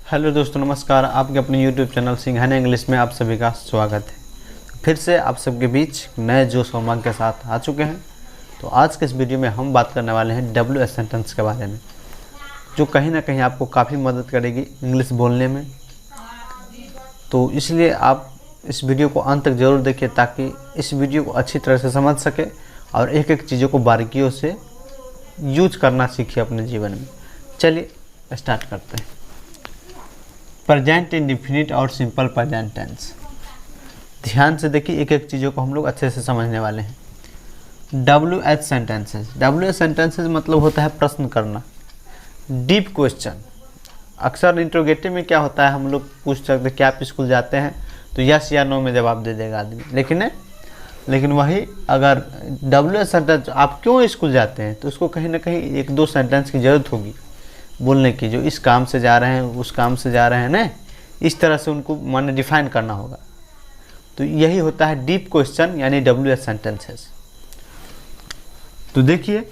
Hello दोस्तों, नमस्कार। आपके अपने YouTube चैनल सिंघानिया इंग्लिश में आप सभी का स्वागत है। फिर से आप सबके बीच नए जोश और उमंग के साथ आ चुके हैं। तो आज के इस वीडियो में हम बात करने वाले हैं WH सेंटेंस के बारे में, जो कहीं ना कहीं आपको काफ़ी मदद करेगी इंग्लिश बोलने में। तो इसलिए आप इस वीडियो को अंत तक ज़रूर देखिए, ताकि इस वीडियो को अच्छी तरह से समझ सके और एक एक चीज़ों को बारीकियों से यूज करना सीखिए अपने जीवन में। चलिए स्टार्ट करते हैं। प्रेजेंट इंडेफिनिट और सिंपल प्रेजेंट टेंस। ध्यान से देखिए, एक एक चीज़ों को हम लोग अच्छे से समझने वाले हैं। WH sentences. WH सेंटेंसेस मतलब होता है प्रश्न करना, डीप क्वेश्चन। अक्सर इंट्रोगेटिव में क्या होता है, हम लोग पूछ सकते हैं कि आप स्कूल जाते हैं, तो यस या नो में जवाब दे देगा आदमी। लेकिन वही अगर WH सेंटेंस आप क्यों स्कूल जाते हैं, तो उसको कहीं ना कहीं एक दो सेंटेंस की ज़रूरत होगी बोलने की, जो इस काम से जा रहे हैं, उस काम से जा रहे हैं ना, इस तरह से उनको माने डिफाइन करना होगा। तो यही होता है डीप क्वेश्चन यानी WH सेंटेंसेस। तो देखिए,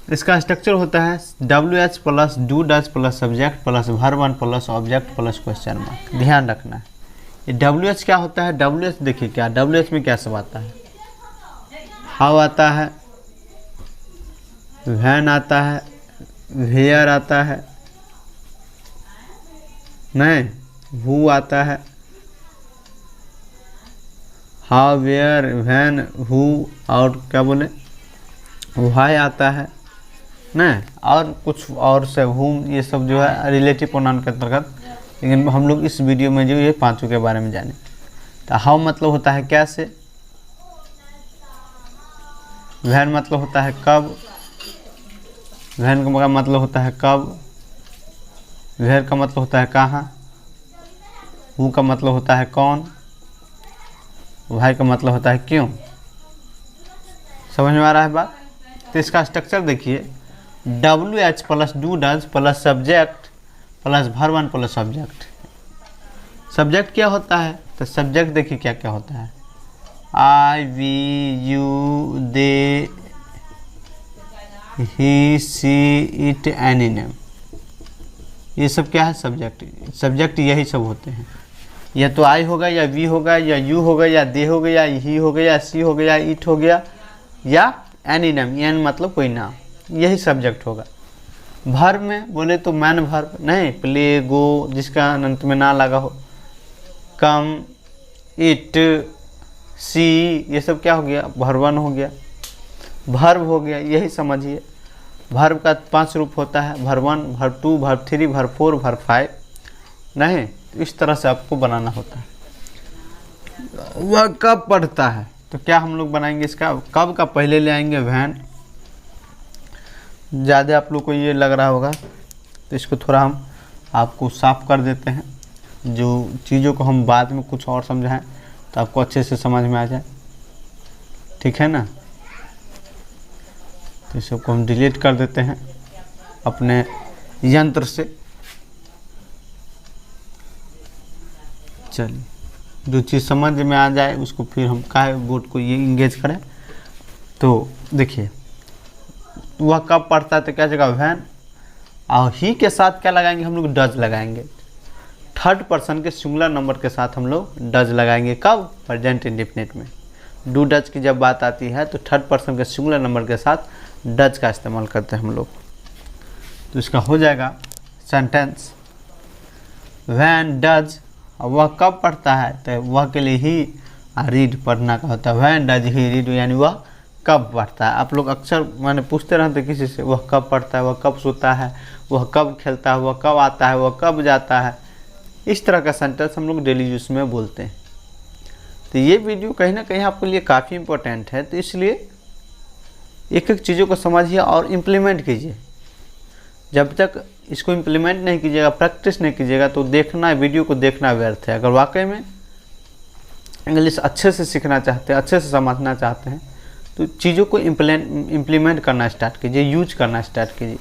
इसका स्ट्रक्चर होता है WH plus do does plus subject plus verb one plus object plus question mark. ध्यान रखना है ये WH क्या होता है। WH देखिए क्या, WH में क्या सब आता है। हाउ आता है, व्हेन आता है, वेयर आता है, नहीं हु आता है, हाउ वेयर व्हेन हु, और क्या बोले व्हाई आता है नहीं, और कुछ और से हुम, ये सब जो है रिलेटिव प्रोनाउन के अंतर्गत। लेकिन हम लोग इस वीडियो में जो ये पांचों के बारे में जाने। तो हाउ मतलब होता है कैसे, व्हेन मतलब होता है कब, व्हेन का मतलब होता है कब, वेयर का मतलब होता है कहाँ, हु का मतलब होता है कौन, व्हाई का मतलब होता है क्यों। समझ में आ रहा है बात। तो इसका स्ट्रक्चर देखिए, WH plus do does plus subject plus verb one plus object. Subject क्या होता है, तो सब्जेक्ट देखिए क्या क्या होता है। I we you they he she it any name, ये सब क्या है सब्जेक्ट। सब्जेक्ट यही सब होते हैं, या तो आई होगा या वी होगा या यू होगा या दे हो गया या ही हो गया या सी हो गया, इट हो गया, या एनी नेम, एन मतलब कोई नाम, यही सब्जेक्ट होगा। वर्ब में बोले तो मैन वर्ब नहीं, प्ले गो जिसका अंत में ना लगा हो, कम इट सी, ये सब क्या हो गया वर्ब वन हो गया, वर्ब हो गया। यही समझिए, वर्ब का 5 रूप होता है, verb one, verb two, verb three, verb four, verb five नहीं। तो इस तरह से आपको बनाना होता है। वह कब पढ़ता है, तो क्या हम लोग बनाएंगे इसका, कब का पहले ले आएंगे व्हेन। ज़्यादा आप लोग को ये लग रहा होगा, तो इसको थोड़ा हम आपको साफ कर देते हैं, जो चीज़ों को हम बाद में कुछ और समझाएं तो आपको अच्छे से समझ में आ जाए, ठीक है ना। तो इस सबको हम डिलीट कर देते हैं अपने यंत्र से। चलिए, जो चीज़ समझ में आ जाए उसको फिर हम काहे बोर्ड को ये इंगेज करें। तो देखिए, वह कब पढ़ता है, तो क्या जगह व्हेन, और ही के साथ क्या लगाएंगे हम लोग, डज लगाएंगे। थर्ड पर्सन के सिंगुलर नंबर के साथ हम लोग डज लगाएंगे। कब, प्रेजेंट इंडेफिनिट में। डू डज की जब बात आती है तो थर्ड पर्सन के सिंगुलर नंबर के साथ डज का इस्तेमाल करते हैं हम लोग। तो इसका हो जाएगा सेंटेंस, व्हेन डज, वह कब पढ़ता है, तो वह के लिए ही रीड पढ़ना का होता है। व्हेन डज ही रीड, यानी वह कब पढ़ता है। आप लोग अक्सर मैंने पूछते रहते किसी से, वह कब पढ़ता है, वह कब सोता है, वह कब खेलता है, वह कब आता है, वह कब जाता है। इस तरह का सेंटेंस हम लोग डेली यूज में बोलते हैं। तो ये वीडियो कहीं ना कहीं आपके लिए काफ़ी इम्पोर्टेंट है, तो इसलिए एक एक चीज़ों को समझिए और इम्प्लीमेंट कीजिए। जब तक इसको इम्प्लीमेंट नहीं कीजिएगा, प्रैक्टिस नहीं कीजिएगा, तो देखना वीडियो को देखना व्यर्थ है। अगर वाकई में इंग्लिश अच्छे से सीखना चाहते हैं, अच्छे से समझना चाहते हैं, तो चीज़ों को इम्प्लीमेंट करना स्टार्ट कीजिए, यूज करना स्टार्ट कीजिए।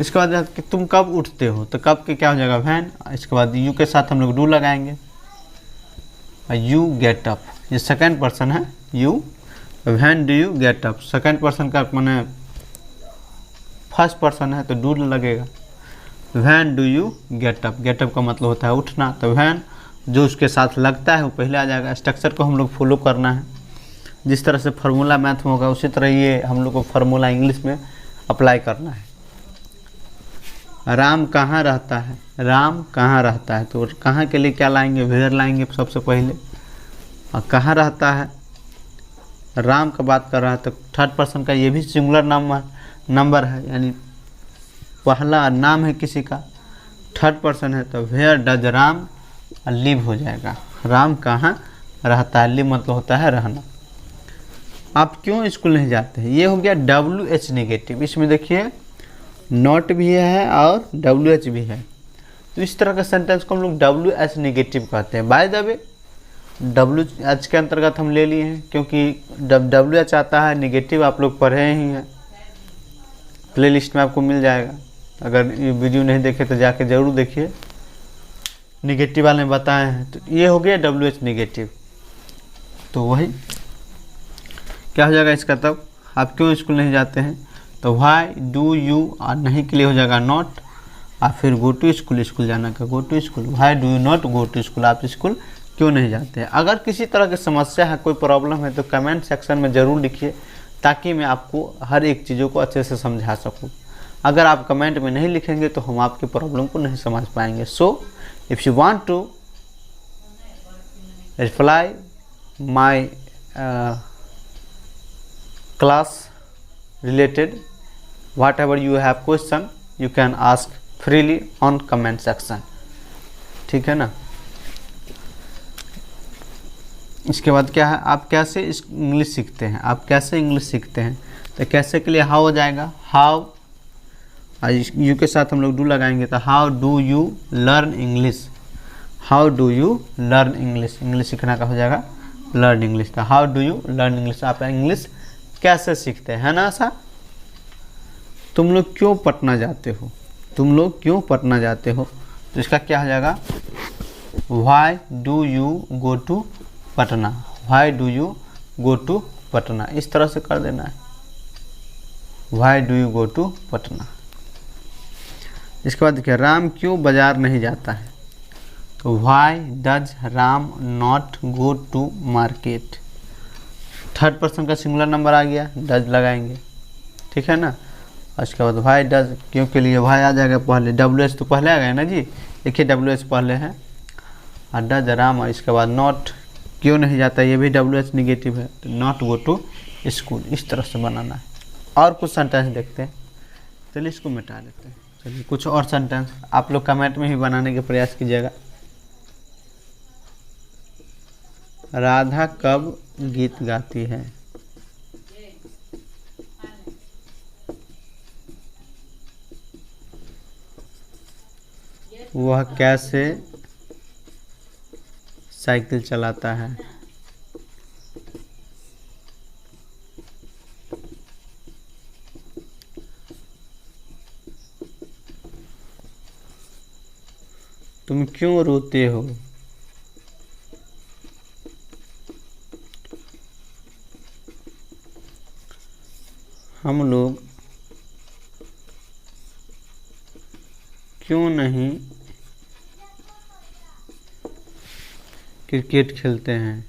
इसके बाद कि तुम कब उठते हो, तो कब के क्या हो जाएगा व्हेन। इसके बाद यू के साथ हम लोग डू लगाएंगे, यू गेट अप, ये सेकंड पर्सन है you. When do you get up, second person का माने फर्स्ट पर्सन है तो डू लगेगा। When do you get up, get up का मतलब होता है उठना, तो व्हेन जो उसके साथ लगता है वो पहले आ जाएगा। स्ट्रक्चर को हम लोग फॉलो करना है, जिस तरह से फार्मूला मैथ में होगा उसी तरह ये हम लोग को फार्मूला इंग्लिश में अप्लाई करना है। राम कहाँ रहता है, राम कहाँ रहता है, तो कहाँ के लिए क्या लाएंगे, वेयर लाएंगे सबसे पहले। और कहाँ रहता है, राम का बात कर रहा है तो थर्ड पर्सन का ये भी सिंगुलर नंबर है, यानी पहला नाम है किसी का, थर्ड पर्सन है, तो वेयर डज राम लिव हो जाएगा। राम कहाँ रहता है, लिव मतलब होता है रहना। आप क्यों स्कूल नहीं जाते हैं, ये हो गया WH नेगेटिव। इसमें देखिए नॉट भी है और WH भी है, तो इस तरह का सेंटेंस को हम लोग WH नेगेटिव कहते हैं। बाय द वे WH के अंतर्गत हम ले लिए हैं, क्योंकि WH आता है नेगेटिव, आप लोग पढ़े ही हैं, प्लेलिस्ट में आपको मिल जाएगा। अगर ये वीडियो नहीं देखे तो जाके ज़रूर देखिए, नेगेटिव वाले बताए हैं। तो ये हो गया WH नेगेटिव। तो वही क्या हो जाएगा इसका, तब आप क्यों स्कूल नहीं जाते हैं, तो व्हाई डू यू, और नहीं के लिए हो जाएगा नॉट, और फिर गो टू स्कूल, स्कूल जाना का go to school, why do you not go to school, आप स्कूल क्यों नहीं जाते हैं। अगर किसी तरह की समस्या है, कोई प्रॉब्लम है, तो कमेंट सेक्शन में ज़रूर लिखिए, ताकि मैं आपको हर एक चीज़ों को अच्छे से समझा सकूँ। अगर आप कमेंट में नहीं लिखेंगे तो हम आपकी प्रॉब्लम को नहीं समझ पाएंगे। So if you want to reply my class related, whatever you have question you can ask freely on comment section, ठीक है ना। इसके बाद क्या है, आप कैसे इंग्लिश सीखते हैं, आप कैसे इंग्लिश सीखते हैं, तो कैसे के लिए हाउ हो जाएगा, हाउ यू के साथ हम लोग डू लगाएंगे, तो how do you learn English, how do you learn English, English सीखना का हो जाएगा लर्न इंग्लिश। तो how do you learn English, आप इंग्लिश कैसे सीखते हैं, है ना। ऐसा तुम लोग क्यों पटना जाते हो, तुम लोग क्यों पटना जाते हो, तो इसका क्या हो जाएगा, why do you go to Patna, why do you go to Patna, इस तरह से कर देना है, why do you go to Patna. इसके बाद देखिए राम क्यों बाजार नहीं जाता है, तो why does Ram not go to market, third person का सिंगुलर नंबर आ गया, डज लगाएंगे, ठीक है ना। उसके बाद व्हाई डज, क्यों के लिए व्हाई आ जाएगा पहले, WH तो पहले आ गया ना जी, देखिए WH पहले है, और डज राम, और इसके बाद नॉट क्यों नहीं जाता, ये भी WH निगेटिव है, तो नॉट गो टू स्कूल, इस तरह से बनाना है। और कुछ सेंटेंस देखते हैं, चलिए इसको मिटा लेते हैं। चलिए कुछ और सेंटेंस आप लोग कमेंट में ही बनाने का प्रयास कीजिएगा। राधा कब गीत गाती है, वह कैसे साइकिल चलाता है, तुम क्यों रोते हो, हम लोग क्यों नहीं क्रिकेट खेलते हैं,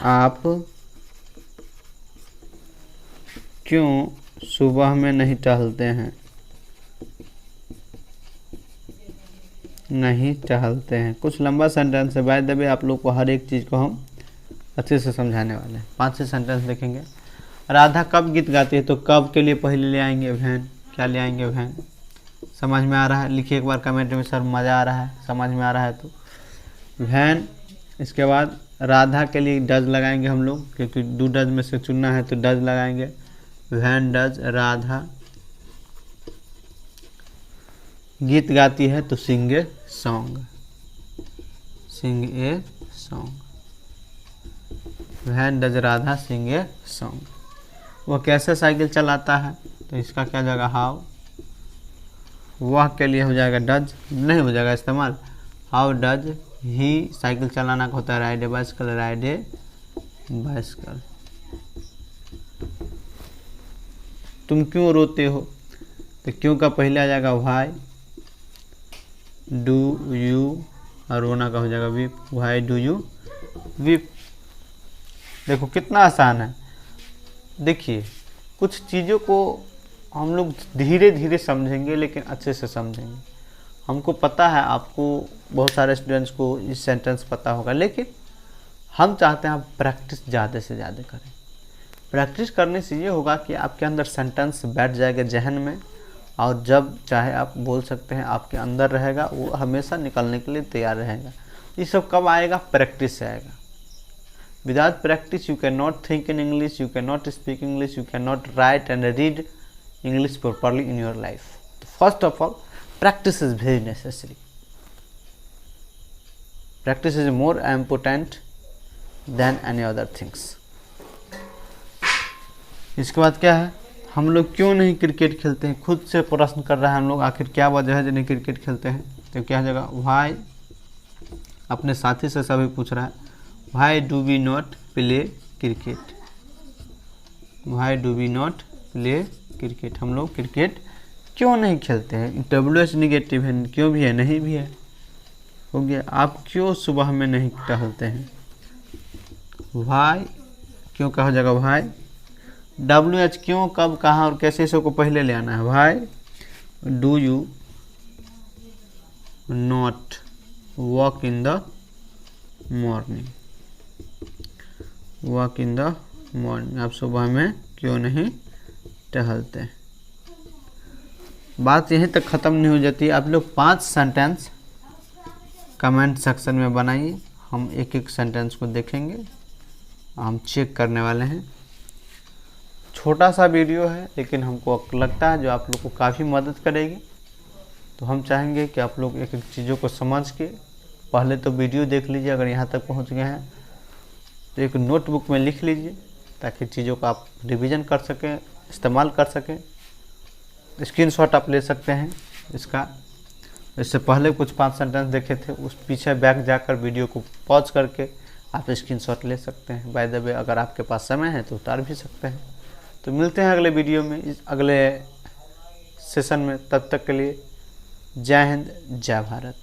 आप क्यों सुबह में नहीं टहलते हैं, नहीं टहलते हैं। कुछ लंबा सेंटेंस है, बाय द वे आप लोग को हर एक चीज़ को हम अच्छे से समझाने वाले हैं। 5-6 सेंटेंस देखेंगे। राधा कब गीत गाती है, तो कब के लिए पहले ले आएंगे वैन, क्या ले आएंगे वैन, समझ में आ रहा है, लिखिए एक बार कमेंट में, सर मज़ा आ रहा है, समझ में आ रहा है तो वैन। इसके बाद राधा के लिए डज लगाएंगे हम लोग, क्योंकि 2 डज में से चुनना है तो डज लगाएंगे, वैन डज राधा गीत गाती है तो sing a song, sing a song, when does Radha sing a song. वह कैसे साइकिल चलाता है, तो इसका क्या जाएगा हाउ, वह के लिए हो जाएगा डज, नहीं हो जाएगा इस्तेमाल, हाउ डज ही, साइकिल चलाना का होता है राइड ए बाइसिकल, राइड ए बाइसिकल, तुम क्यों रोते हो, तो क्यों का पहले आ जाएगा व्हाई डू यू, और रोना का हो जाएगा weep, why do you weep. देखो कितना आसान है। देखिए कुछ चीज़ों को हम लोग धीरे धीरे समझेंगे लेकिन अच्छे से समझेंगे। हमको पता है, आपको बहुत सारे स्टूडेंट्स को इस सेंटेंस पता होगा, लेकिन हम चाहते हैं आप प्रैक्टिस ज़्यादा से ज़्यादा करें। प्रैक्टिस करने से ये होगा कि आपके अंदर सेंटेंस बैठ जाएगा जहन में, और जब चाहे आप बोल सकते हैं, आपके अंदर रहेगा, वो हमेशा निकलने के लिए तैयार रहेगा। ये सब कब आएगा? प्रैक्टिस से आएगा। Without practice you can not think in English, you can not speak English, you can not write and read English properly in your life. तो first of all practice is very necessary. Practice is more important than any other things. इसके बाद क्या है, हम लोग क्यों नहीं cricket खेलते हैं? खुद से प्रश्न कर रहा है हम लोग, आखिर क्या वजह है जो नहीं क्रिकेट खेलते हैं? तो क्या हो जाएगा? व्हाई, अपने साथी से सभी पूछ रहा है, why do we not play cricket, why do we not play cricket, हम लोग क्रिकेट क्यों नहीं खेलते हैं? WH निगेटिव है, क्यों भी है, नहीं भी है, हो गया। आप क्यों सुबह में नहीं टहलते हैं? व्हाई, क्यों का हो जाएगा व्हाई। WH, क्यों, कब, कहाँ और कैसे, इसको पहले ले आना है। Why do you not walk in the morning, walk in the morning, आप सुबह में क्यों नहीं टहलते हैं? बात यहीं तक ख़त्म नहीं हो जाती। आप लोग 5 सेंटेंस कमेंट सेक्शन में बनाइए, हम एक एक सेंटेंस को देखेंगे, हम चेक करने वाले हैं। छोटा सा वीडियो है लेकिन हमको लगता है जो आप लोग को काफ़ी मदद करेगी। तो हम चाहेंगे कि आप लोग एक एक चीज़ों को समझ के पहले तो वीडियो देख लीजिए, अगर यहाँ तक पहुँच गए हैं तो एक नोटबुक में लिख लीजिए ताकि चीज़ों का आप रिवीजन कर सकें, इस्तेमाल कर सकें। स्क्रीनशॉट आप ले सकते हैं इसका। इससे पहले कुछ 5 सेंटेंस देखे थे, उस पीछे बैक जाकर वीडियो को पॉज करके आप स्क्रीनशॉट ले सकते हैं। बाय द वे अगर आपके पास समय है तो उतार भी सकते हैं। तो मिलते हैं अगले वीडियो में, इस अगले सेशन में। तब तक के लिए जय हिंद, जय भारत।